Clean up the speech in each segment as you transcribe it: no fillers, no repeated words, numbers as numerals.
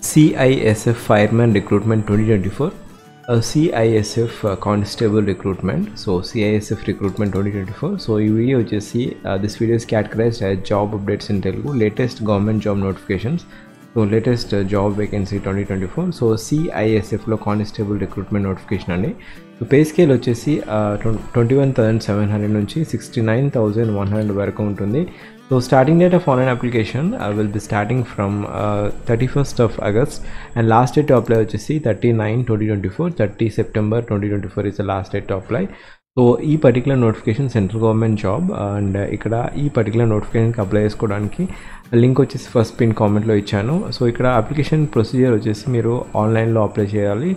CISF Fireman Recruitment 2024, CISF Constable Recruitment. So CISF Recruitment 2024. So this video this video is categorized as job updates in Telugu, latest government job notifications. So latest job vacancy 2024. So CISF లో constable recruitment notification అండి. So pay scale వచ్చేసి 21,700 నుంచి 69,100 వరకు ఉంటుంది. So starting date of online application will be starting from 31st of August and last date to apply వచ్చేసి 30/9/2024, 30 September 2024 is the last date to apply. So ఈ particular notification central government job and ఇక్కడ ఈ particular నోటిఫికేషన్కి apply చేసుకోవడానికి link వచ్చేసి first pin కామెంట్లో ఇచ్చాను. So ఇక్కడ అప్లికేషన్ ప్రొసీజర్ వచ్చేసి మీరు ఆన్లైన్లో అప్లై చేయాలి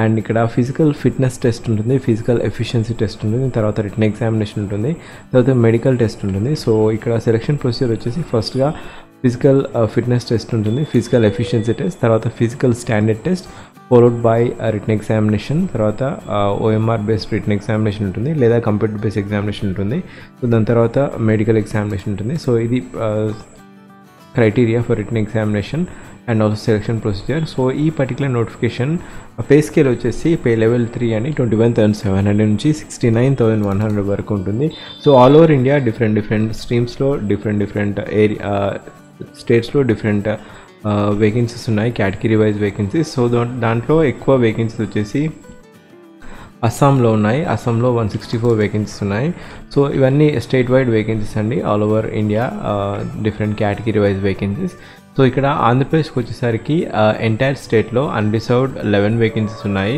అండ్ ఇక్కడ ఫిజికల్ ఫిట్నెస్ టెస్ట్ ఉంటుంది, ఫిజికల్ ఎఫిషియన్సీ టెస్ట్ ఉంటుంది, తర్వాత రిటన్ ఎగ్జామినేషన్ ఉంటుంది, తర్వాత మెడికల్ టెస్ట్ ఉంటుంది. సో ఇక్కడ సెలక్షన్ ప్రొసీజర్ వచ్చేసి ఫస్ట్గా ఫిజికల్ ఫిట్నెస్ టెస్ట్ ఉంటుంది, ఫిజికల్ ఎఫిషియన్సీ టెస్ట్, తర్వాత physical standard test followed by written examination, తర్వాత OMR బేస్డ్ రిటన్ ఎగ్జామినేషన్ ఉంటుంది లేదా కంప్యూటర్ బేస్డ్ ఎగ్జామినేషన్ ఉంటుంది. సో దాని తర్వాత మెడికల్ ఎగ్జామినేషన్ ఉంటుంది. సో ఇది criteria for written examination and also selection procedure. So ఈ పర్టికులర్ నోటిఫికేషన్ పే స్కేల్ వచ్చేసి పే లెవెల్ 3 అని 21,700 నుంచి 69,100 వరకు ఉంటుంది. So all over India different స్ట్రీమ్స్లో డిఫరెంట్ ఏరియా స్టేట్స్లో డిఫరెంట్ వేకెన్సీస్ ఉన్నాయి, కేటగిరీ వైజ్ వేకెన్సీస్. సో దాంట్లో ఎక్కువ వేకెన్సీస్ వచ్చేసి అస్సాంలో ఉన్నాయి. అస్సాంలో 164 వేకెన్సీస్ ఉన్నాయి. సో ఇవన్నీ స్టేట్ వైడ్ వేకెన్సీస్ అండి, all over India different category wise vacancies. So ఇక్కడ ఆంధ్రప్రదేశ్కి వచ్చేసరికి ఎంటైర్ స్టేట్లో అన్రిజర్వ్డ్ 11 వేకెన్సీస్ ఉన్నాయి,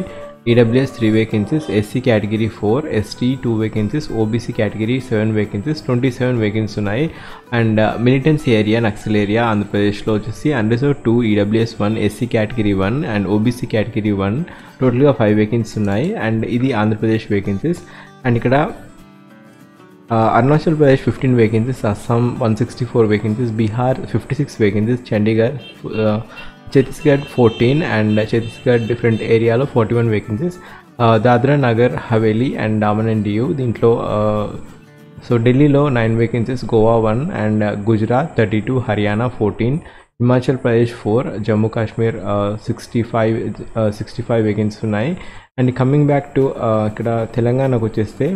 EWS 3 vacancies, SC category 4, ST 2 vacancies, OBC category 7 vacancies, 27 vacancies ఉన్నాయి. And militancy area Naxal area ఆంధ్రప్రదేశ్లో వచ్చేసి unreserved 2, EWS 1, SC category 1 and OBC category 1, టోటల్గా 5 vacancies ఉన్నాయి. అండ్ ఇది ఆంధ్రప్రదేశ్ వేకెన్సీస్. అండ్ ఇక్కడ Arunachal Pradesh 15 vacancies, Assam 164 vacancies, Bihar 56 vacancies, Chandigarh Chhattisgarh 14 and Chhattisgarh different ఏరియాలో 41 vacancies, Dadra Nagar Haveli and Daman and Diu దీంట్లో. So ఢిల్లీలో 9 vacancies, Goa 1 and Gujarat 32, Haryana 14, Himachal Pradesh 4, Jammu Kashmir 65 vacancies ఉన్నాయి. అండ్ కమింగ్ బ్యాక్ టు ఇక్కడ తెలంగాణకు వచ్చేస్తే,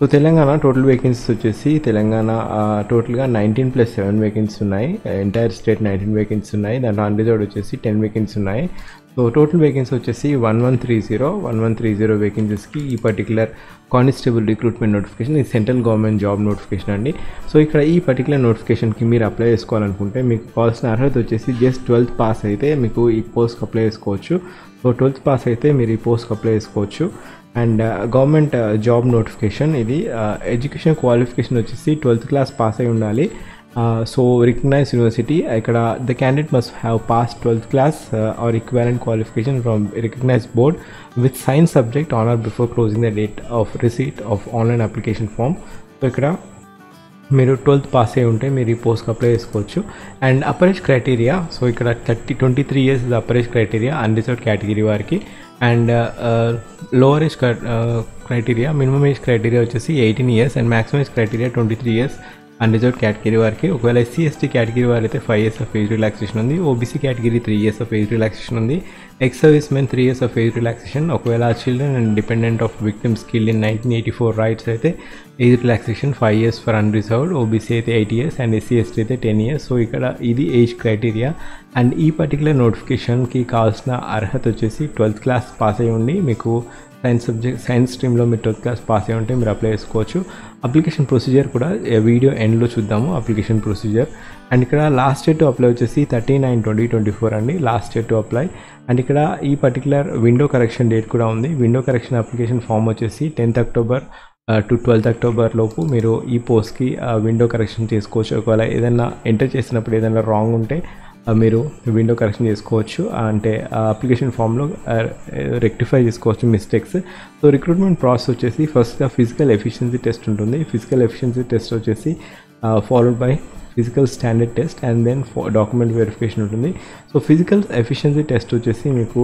సో తెలంగాణ టోటల్ వేకెన్సీస్ వచ్చేసి తెలంగాణ టోటల్గా 19+7 వేకెన్సీస్ ఉన్నాయి, ఎంటైర్ స్టేట్ 19 వేకెన్సీస్ ఉన్నాయి. దాంట్లో అన్రిజర్వ్డ్ వచ్చేసి 10 వేకెన్సీస్ ఉన్నాయి. సో టోటల్ వేకెన్సీ వచ్చేసి 1130 వేకెన్సీస్కి ఈ పర్టికులర్ కానిస్టేబుల్ రిక్రూట్మెంట్ నోటిఫికేషన్, ఇది సెంట్రల్ గవర్నమెంట్ జాబ్ నోటిఫికేషన్ అండి. సో ఇక్కడ ఈ పర్టికులర్ నోటిఫికేషన్కి మీరు అప్లై చేసుకోవాలనుకుంటే మీకు కావాల్సిన అర్హత వచ్చేసి జస్ట్ 12th పాస్ అయితే మీకు ఈ పోస్ట్కి అప్లై చేసుకోవచ్చు. సో 12th పాస్ అయితే మీరు ఈ పోస్ట్కి అప్లై చేసుకోవచ్చు. అండ్ గవర్నమెంట్ జాబ్ నోటిఫికేషన్ ఇది. ఎడ్యుకేషన్ క్వాలిఫికేషన్ వచ్చేసి 12th క్లాస్ పాస్ అయి ఉండాలి. సో రికగ్నైజ్ యూనివర్సిటీ, ఇక్కడ the candidate must have pass 12th class or equivalent qualification from recognised board with science subject on or before closing the date of receipt of online application form. So ఇక్కడ మీరు 12th pass అయి ఉంటే మీరు ఈ పోస్ట్కి apply చేసుకోవచ్చు. And upper age criteria, so ఇక్కడ 23 years is upper age criteria unreserved category వారికి. And lower age criteria, minimum age criteria వచ్చేసి 18 years and maximum age criteria 23 years unreserved category వారికి. ఒకవేళ SC ST కేటగిరీ వారు అయితే 5 years of age relaxation ఉంది, OBC category 3 years of age relaxation ఉంది, ex service men 3 years of age relaxation. ఒకవేళ children and dependent of victims killed in 1984 riots అయితే age relaxation 5 years for unreserved, OBC అయితే 8 years and SC ST అయితే 10 years. So ఇక్కడ ఇది age criteria. And ఈ particular నోటిఫికేషన్కి కావాల్సిన అర్హత వచ్చేసి 12th క్లాస్ పాస్ అయి ఉండి, మీకు సైన్స్ స్ట్రీమ్లో మీరు 12th క్లాస్ పాస్ అయి ఉంటే మీరు అప్లై చేసుకోవచ్చు. అప్లికేషన్ ప్రొసీజర్ కూడా వీడియో ఎండ్లో చూద్దాము అప్లికేషన్ ప్రొసీజర్. అండ్ ఇక్కడ లాస్ట్ డేట్ టు అప్లై వచ్చేసి 30/9/2024 అండి, last date to apply. And ఇక్కడ ఈ పర్టికులర్ విండో కరెక్షన్ డేట్ కూడా ఉంది. విండో కరెక్షన్ అప్లికేషన్ ఫామ్ వచ్చేసి 10th October to 12th October లోపు మీరు ఈ పోస్ట్కి విండో కరెక్షన్ చేసుకోవచ్చు. ఒకవేళ ఏదైనా ఎంటర్ చేసినప్పుడు ఏదైనా రాంగ్ ఉంటే మీరు విండో కరెక్షన్ చేసుకోవచ్చు, అంటే అప్లికేషన్ ఫామ్లో రెక్టిఫై చేసుకోవచ్చు మిస్టేక్స్. సో రిక్రూట్మెంట్ ప్రాసెస్ వచ్చేసి ఫస్ట్గా ఫిజికల్ ఎఫిషియన్సీ టెస్ట్ ఉంటుంది. ఫిజికల్ ఎఫిషియన్సీ టెస్ట్ వచ్చేసి followed by physical standard test and then document verification ఉంటుంది. సో ఫిజికల్ ఎఫిషియన్సీ టెస్ట్ వచ్చేసి మీకు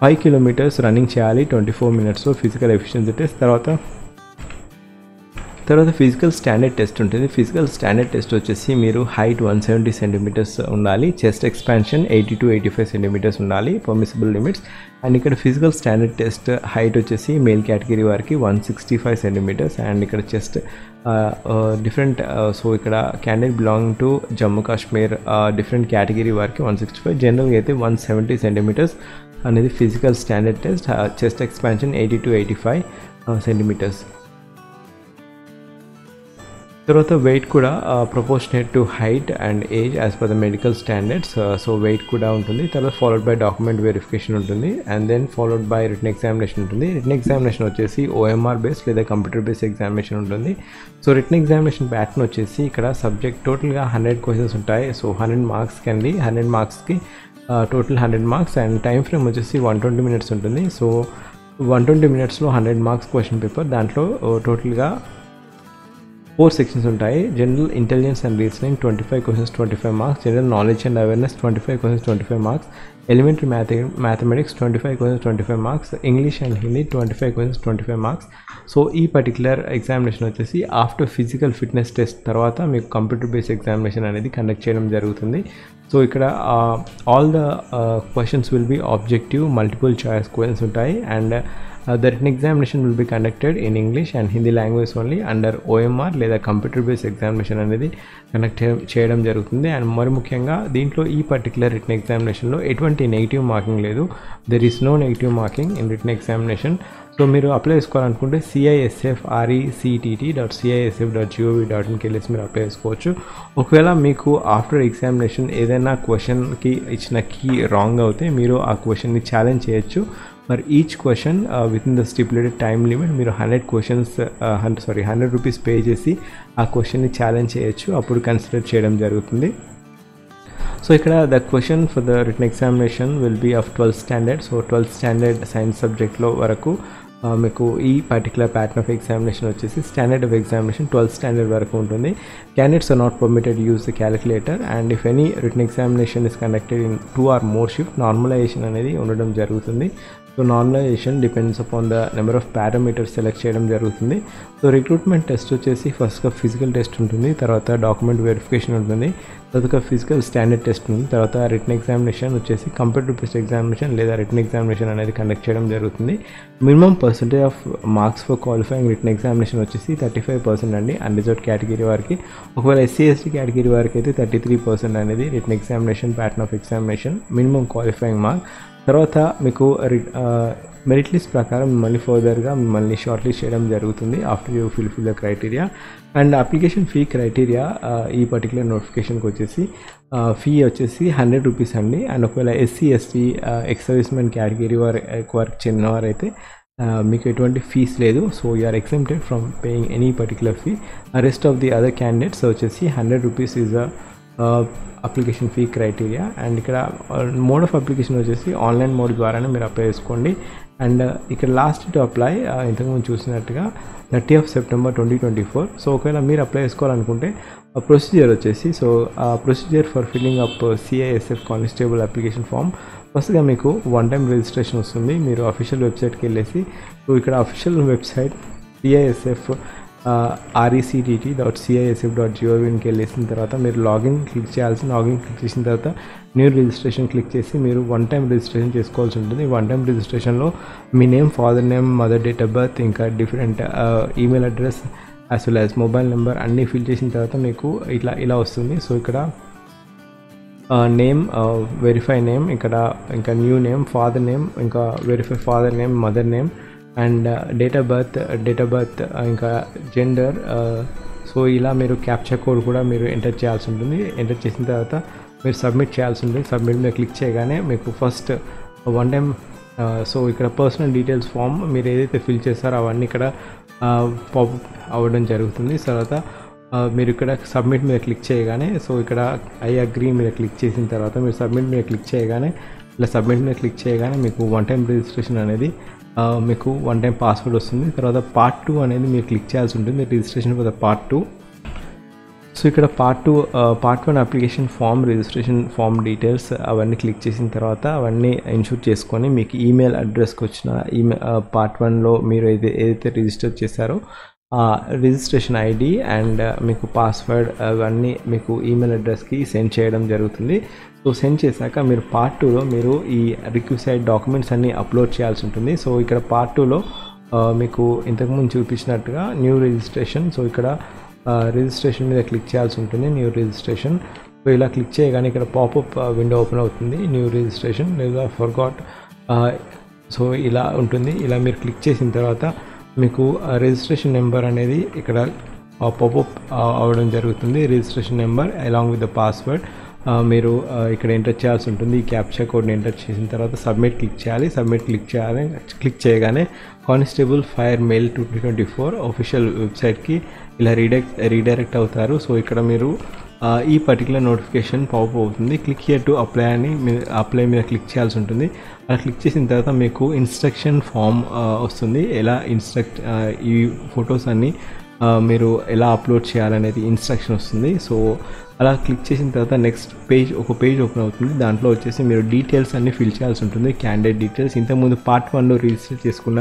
5 kilometers రన్నింగ్ చేయాలి 24 minutesలో ఫిజికల్ ఎఫిషియన్సీ టెస్ట్. తర్వాత తర్వాత ఫిజికల్ స్టాండర్డ్ టెస్ట్ ఉంటుంది. ఫిజికల్ స్టాండర్డ్ టెస్ట్ వచ్చేసి మీరు హైట్ 170 సెంటీమీటర్స్ ఉండాలి, చెస్ట్ ఎక్స్పాన్షన్ 80 to 85 సెంటీమీటర్స్ ఉండాలి పర్మిసిబుల్ లిమిట్స్. అండ్ ఇక్కడ ఫిజికల్ స్టాండర్డ్ టెస్ట్ హైట్ వచ్చేసి మేల్ కేటగిరీ వారికి 165 సెంటీమీటర్స్. అండ్ ఇక్కడ చెస్ట్ డిఫరెంట్, సో ఇక్కడ candidate belonging to Jammu Kashmir different category వారికి 165, జనరల్గా అయితే 170 సెంటీమీటర్స్ అనేది physical standard test. Chest expansion 80 to 85 centimetres. తర్వాత వెయిట్ కూడా proportionate to height and age as per the medical standards. So weight కూడా ఉంటుంది. తర్వాత ఫాలోడ్ బై డాక్యుమెంట్ వెరిఫికేషన్ ఉంటుంది. And then followed by written examination ఉంటుంది. Written examination వచ్చేసి OMR based లేదా computer based examination ఉంటుంది. సో రిటన్ ఎగ్జామినేషన్ ప్యాటర్న్ వచ్చేసి ఇక్కడ సబ్జెక్ట్ టోటల్గా 100 క్వశ్చన్స్ ఉంటాయి. సో 100 మార్క్స్ కండి, 100 మార్క్స్కి total 100 marks. And time frame వచ్చేసి 120 మినిట్స్ ఉంటుంది. సో 120 మినిట్స్లో 100 మార్క్స్ క్వశ్చన్ పేపర్. దాంట్లో టోటల్గా 4 సెక్షన్స్ ఉంటాయి. General intelligence and reasoning 25 questions 25 marks, general knowledge and awareness 25 questions 25 marks, elementary mathematics 25 questions 25 marks, English and Hindi 25 questions 25 marks. So ఈ particular examination వచ్చేసి after physical fitness test తర్వాత మీకు computer based examination అనేది conduct చేయడం జరుగుతుంది. So ఇక్కడ all the questions will be objective multiple choice questions ఉంటాయి. And the written examination will be conducted in English and Hindi language only under OMR లేదా computer based examination అనేది conduct చేయడం జరుగుతుంది. And మరి ముఖ్యంగా దీంట్లో ఈ పర్టికులర్ రిటన్ ఎగ్జామినేషన్లో ఎటువంటి నెగిటివ్ మార్కింగ్ లేదు. There is no negative marking in written examination. So మీరు అప్లై చేసుకోవాలనుకుంటే CISFRECTT.CISF.gov.inకి వెళ్ళేసి మీరు అప్లై చేసుకోవచ్చు. ఒకవేళ మీకు ఆఫ్టర్ ఎగ్జామినేషన్ ఏదైనా క్వశ్చన్కి ఇచ్చిన కీ రాంగ్ అవుతే మీరు ఆ క్వశ్చన్ని ఛాలెంజ్ చేయొచ్చు. For each question with in the stipulated time limit మీరు 100 రూపీస్ పే చేసి ఆ క్వశ్చన్ని ఛాలెంజ్ చేయొచ్చు. అప్పుడు కన్సిడర్ చేయడం జరుగుతుంది. సో ఇక్కడ the question for the written examination will be of 12th standard. So 12th standard science సబ్జెక్ట్లో వరకు మీకు ఈ పర్టికులర్ ప్యాటర్న్ ఆఫ్ ఎగ్జామినేషన్ వచ్చేసి standard of examination 12th standard వరకు ఉంటుంది. Candidates are not permitted use the calculator. And if any written examination is conducted in 2 or more shift normalization అనేది ఉండడం జరుగుతుంది. So normalization depends upon the number of parameters select చేయడం జరుగుతుంది. So recruitment test వచ్చేసి ఫస్ట్గా physical test ఉంటుంది, తర్వాత document verification ఉంటుంది, తర్వాత ఫిజికల్ స్టాండర్డ్ టెస్ట్ ఉంది, తర్వాత రిటన్ ఎగ్జామినేషన్ వచ్చేసి కంప్యూటర్ బేస్డ్ ఎగ్జామినేషన్ లేదా రిటన్ ఎగ్జామినేషన్ అనేది కండక్ట్ చేయడం జరుగుతుంది. Minimum percentage of marks for qualifying written examination వచ్చేసి 35% అండి అన్రిజర్వ్డ్ కేటగిరీ వారికి. ఒకవేళ SC/ST కేటగిరీ వారికి అయితే 33% అనేది written examination pattern of examination minimum qualifying mark. తర్వాత మీకు మెరిట్ లిస్ట్ ప్రకారం మిమ్మల్ని ఫర్దర్గా మిమ్మల్ని షార్ట్ లిస్ట్ చేయడం జరుగుతుంది after you fill the criteria. And application fee criteria ఈ పర్టికులర్ నోటిఫికేషన్కి వచ్చేసి ఫీ వచ్చేసి 100 రూపీస్ అండి. అండ్ ఒకవేళ SC/ST ఎక్స్ సర్వీస్మెన్ కేటగిరీ వారికి చెందినవారైతే మీకు ఎటువంటి ఫీస్ లేదు. So you're exempted from paying any particular fee. Rest of the other candidates వచ్చేసి 100 rupees is application fee criteria. And ఇక్కడ మోడ్ ఆఫ్ అప్లికేషన్ వచ్చేసి ఆన్లైన్ మోడ్ ద్వారానే మీరు అప్లై చేసుకోండి. అండ్ ఇక్కడ లాస్ట్ టు అప్లై ఇంతకుముందు చూసినట్టుగా 30th September 2024. సో ఒకవేళ మీరు అప్లై చేసుకోవాలనుకుంటే ప్రొసీజర్ వచ్చేసి procedure for filling up CISF constable application form. ఫస్ట్గా మీకు 1 time రిజిస్ట్రేషన్ వస్తుంది. మీరు అఫీషియల్ వెబ్సైట్కి వెళ్ళేసి సో ఇక్కడ అఫీషియల్ వెబ్సైట్ CISF RECTT.CISF.gov.inకి వెళ్ళేసిన తర్వాత మీరు లాగిన్ క్లిక్ చేసిన తర్వాత న్యూ రిజిస్ట్రేషన్ క్లిక్ చేసి మీరు 1 time రిజిస్ట్రేషన్ చేసుకోవాల్సి ఉంటుంది. 1 time రిజిస్ట్రేషన్లో మీ name, father name, mother date of birth, ఇంకా different email address as well as mobile number అన్నీ ఫిల్ చేసిన తర్వాత మీకు ఇలా వస్తుంది. సో ఇక్కడ నేమ్, వెరిఫై నేమ్, ఇంకా న్యూ నేమ్, ఫాదర్ నేమ్, ఇంకా verify father name, mother name, and date of birth ఇంకా జెండర్. సో ఇలా మీరు క్యాప్చా కోడ్ కూడా మీరు ఎంటర్ చేయాల్సి ఉంటుంది. ఎంటర్ చేసిన తర్వాత మీరు సబ్మిట్ చేయాల్సి ఉంటుంది. సబ్మిట్ మీద క్లిక్ చేయగానే మీకు ఫస్ట్ 1 time సో ఇక్కడ పర్సనల్ డీటెయిల్స్ ఫామ్ మీరు ఏదైతే ఫిల్ చేస్తారో అవన్నీ ఇక్కడ పాప్ అవ్వడం జరుగుతుంది. తర్వాత మీరు ఇక్కడ సబ్మిట్ మీద క్లిక్ చేయగానే సో ఇక్కడ ఐ అగ్రీ మీద క్లిక్ చేసిన తర్వాత మీరు సబ్మిట్ మీద క్లిక్ చేయగానే మీకు 1 time రిజిస్ట్రేషన్ అనేది మీకు 1 time పాస్వర్డ్ వస్తుంది. తర్వాత Part 2 అనేది మీరు క్లిక్ చేయాల్సి ఉంటుంది, registration for the Part 2. So ఇక్కడ Part 1 application form, registration form details అవన్నీ క్లిక్ చేసిన తర్వాత అవన్నీ ఇన్షూర్ చేసుకొని మీకు ఈమెయిల్ అడ్రస్కి వచ్చిన Part 1లో మీరు ఏదైతే రిజిస్టర్ చేశారో రిజిస్ట్రేషన్ ఐడి అండ్ మీకు పాస్వర్డ్ అవన్నీ మీకు ఈమెయిల్ అడ్రస్కి సెండ్ చేయడం జరుగుతుంది. సో సెండ్ చేశాక మీరు పార్ట్ 2లో మీరు ఈ రిక్విసైడ్ డాక్యుమెంట్స్ అన్నీ అప్లోడ్ చేయాల్సి ఉంటుంది. సో ఇక్కడ పార్ట్ 2లో మీకు ఇంతకుముందు చూపించినట్టుగా న్యూ రిజిస్ట్రేషన్, సో ఇక్కడ రిజిస్ట్రేషన్ మీద క్లిక్ చేయాల్సి ఉంటుంది, న్యూ రిజిస్ట్రేషన్. సో ఇలా క్లిక్ చేయగానే ఇక్కడ పాపప్ విండో ఓపెన్ అవుతుంది, న్యూ రిజిస్ట్రేషన్ లేదా ఫర్గాట్. సో ఇలా ఉంటుంది. ఇలా మీరు క్లిక్ చేసిన తర్వాత మీకు రిజిస్ట్రేషన్ నెంబర్ అనేది ఇక్కడ పాపప్ అవ్వడం జరుగుతుంది. Registration number along with the password మీరు ఇక్కడ ఎంటర్ చేయాల్సి ఉంటుంది. ఈ క్యాప్చా కోడ్ని ఎంటర్ చేసిన తర్వాత సబ్మిట్ క్లిక్ చేయాలి. సబ్మిట్ క్లిక్ చేయగానే కానిస్టేబుల్ ఫైర్ మెయిల్ 2024 ఆఫీషియల్ వెబ్సైట్కి ఇలా రీడైరెక్ట్ అవుతారు. సో ఇక్కడ మీరు ఈ పర్టికులర్ నోటిఫికేషన్ పాపప్ అవుతుంది. క్లిక్ హియర్ టు అప్లై అని అప్లై మీద క్లిక్ చేయాల్సి ఉంటుంది. అలా క్లిక్ చేసిన తర్వాత మీకు ఇన్స్ట్రక్షన్ ఫామ్ వస్తుంది. ఎలా ఈ ఫొటోస్ అన్నీ మీరు ఎలా అప్లోడ్ చేయాలనేది ఇన్స్ట్రక్షన్ వస్తుంది. సో అలా క్లిక్ చేసిన తర్వాత నెక్స్ట్ ఒక పేజ్ ఓపెన్ అవుతుంది. దాంట్లో వచ్చేసి మీరు డీటెయిల్స్ అన్నీ ఫిల్ చేయాల్సి ఉంటుంది. క్యాండిడేట్ డీటెయిల్స్, ఇంతకుముందు పార్ట్ 1లో రిజిస్టర్ చేసుకున్న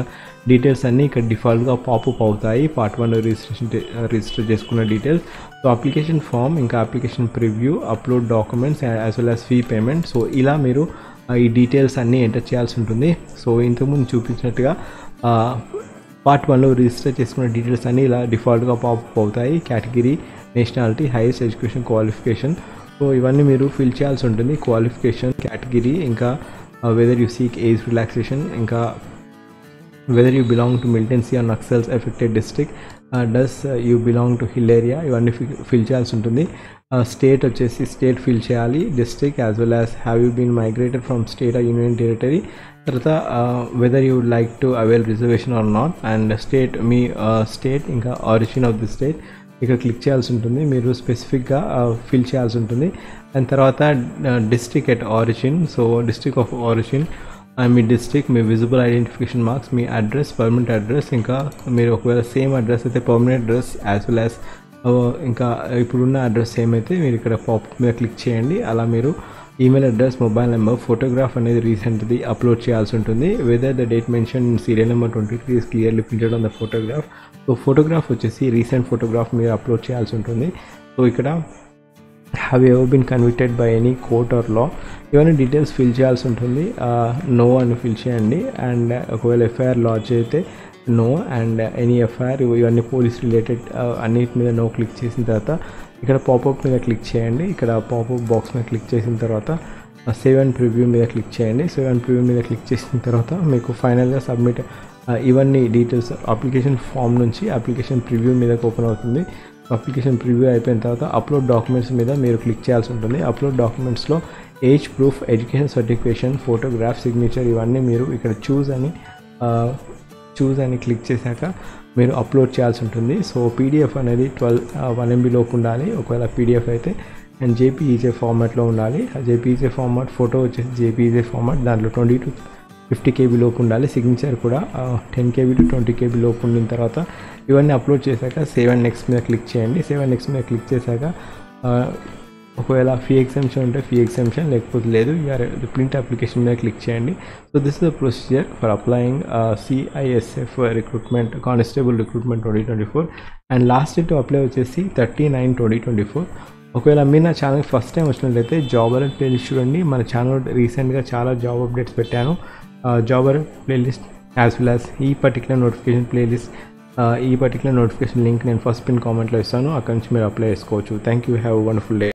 డీటెయిల్స్ అన్నీ ఇక్కడ డిఫాల్ట్గా పాపప్ అవుతాయి. పార్ట్ 1లో రిజిస్టర్ చేసుకున్న డీటెయిల్స్. సో అప్లికేషన్ ఫామ్, ఇంకా application preview, upload documents as well as fee payment. So ఇలా మీరు ఈ డీటెయిల్స్ అన్నీ ఎంటర్ చేయాల్సి ఉంటుంది. సో ఇంతకుముందు చూపించినట్టుగా పార్ట్ 1లో రిజిస్టర్ చేసుకున్న డీటెయిల్స్ అన్నీ ఇలా డిఫాల్ట్గా పాపప్ అవుతాయి. Category, nationality, highest education qualification. So ఇవన్నీ మీరు ఫిల్ చేయాల్సి ఉంటుంది. క్వాలిఫికేషన్, కేటగిరీ, ఇంకా whether you seek age relaxation, ఇంకా whether you belong to militancy or Naxals affected district, does you belong to hill area, ఇవన్నీ ఫిల్ చేయాల్సి ఉంటుంది. స్టేట్ వచ్చేసి స్టేట్ ఫిల్ చేయాలి, district as well as have you been migrated from state or union territory, తర్వాత whether you would like to avail reservation or not, and state మీ state ఇంకా origin of the state ఇక్కడ click చేయాల్సి ఉంటుంది. మీరు స్పెసిఫిక్గా fill చేయాల్సి ఉంటుంది. అండ్ తర్వాత district at origin, so district of origin, మీ డిస్ట్రిక్ట్, మీ విజిబుల్ ఐడెంటిఫికేషన్ మార్క్స్, మీ అడ్రస్, పర్మనెంట్ అడ్రస్, ఇంకా మీరు ఒకవేళ సేమ్ అడ్రస్ అయితే permanent address as well as ఇంకా ఇప్పుడున్న అడ్రస్ ఏమైతే మీరు ఇక్కడ పాపప్ మీద క్లిక్ చేయండి. అలా మీరు email address, mobile number, photograph అనేది రీసెంట్ది అప్లోడ్ చేయాల్సి ఉంటుంది. Whether the date mention serial number 23 is clearly printed on the photograph. So photograph వచ్చేసి రీసెంట్ ఫోటోగ్రాఫ్ మీరు అప్లోడ్ చేయాల్సి ఉంటుంది. సో ఇక్కడ have you ever been convicted by any court or law, ఇవన్నీ డీటెయిల్స్ ఫిల్ చేయాల్సి ఉంటుంది. నో అని fill చేయండి. అండ్ ఒకవేళ ఎఫ్ఐఆర్ లాడ్జ్ అయితే నో, అండ్ ఎనీ ఎఫ్ఐఆర్, ఇవన్నీ పోలీస్ రిలేటెడ్ అన్నిటి మీద నో క్లిక్ చేసిన తర్వాత ఇక్కడ పాపప్ మీద క్లిక్ చేయండి. ఇక్కడ పాపప్ బాక్స్ మీద క్లిక్ చేసిన తర్వాత సేవ్ అండ్ ప్రివ్యూ మీద క్లిక్ చేయండి. సేవ్ అండ్ ప్రివ్యూ మీద క్లిక్ చేసిన తర్వాత మీకు ఫైనల్గా సబ్మిట్ ఇవన్నీ డీటెయిల్స్ అప్లికేషన్ ఫామ్ నుంచి అప్లికేషన్ ప్రివ్యూ మీదకి ఓపెన్ అవుతుంది. అప్లికేషన్ ప్రివ్యూ అయిపోయిన తర్వాత అప్లోడ్ డాక్యుమెంట్స్ మీద మీరు క్లిక్ చేయాల్సి ఉంటుంది. అప్లోడ్ డాక్యుమెంట్స్లో age proof, education certification, photograph, signature, ఇవన్నీ మీరు ఇక్కడ చూస్ అని క్లిక్ చేశాక మీరు అప్లోడ్ చేయాల్సి ఉంటుంది. సో పీడిఎఫ్ అనేది 1 MB లోపు ఉండాలి ఒకవేళ పీడిఎఫ్ అయితే, అండ్ జేపీఈజే ఫార్మాట్లో ఉండాలి. జేపీఈజే ఫార్మాట్, ఫోటో వచ్చేసి జేపీఈజే ఫార్మాట్, దాంట్లో 20 to 50 KB లోపు ఉండాలి. సిగ్నేచర్ కూడా 10 KB to 20 KB లోపు ఉండిన తర్వాత ఇవన్నీ అప్లోడ్ చేశాక సేవ్ అండ్ నెక్స్ట్ మీద క్లిక్ చేయండి. సేవ్ అండ్ నెక్స్ట్ మీద క్లిక్ చేశాక ఒకవేళ ఫీ ఎగ్జామ్షన్ ఉంటే ఫీ ఎగ్జామ్షన్, లేకపోతే లేదు ప్రింట్ అప్లికేషన్ మీద క్లిక్ చేయండి. So this is the procedure for applying CISF recruitment, constable recruitment 2024. And last date to apply వచ్చేసి 30/9/2024. ఒకవేళ మీరు నా ఛానల్ ఫస్ట్ టైం వచ్చినట్లయితే జాబ్ అలర్ట్ ప్లేలిస్ట్ చూడండి. మన ఛానల్ రీసెంట్గా చాలా జాబ్ అప్డేట్స్ పెట్టాను. Job alert playlist as well as ఈ పర్టికులర్ నోటిఫికేషన్ లింక్ నేను ఫస్ట్ పిన్ కామెంట్లో ఇస్తాను. అక్కడి నుంచి మీరు అప్లై చేసుకోవచ్చు. Thank you. Have a wonderful day.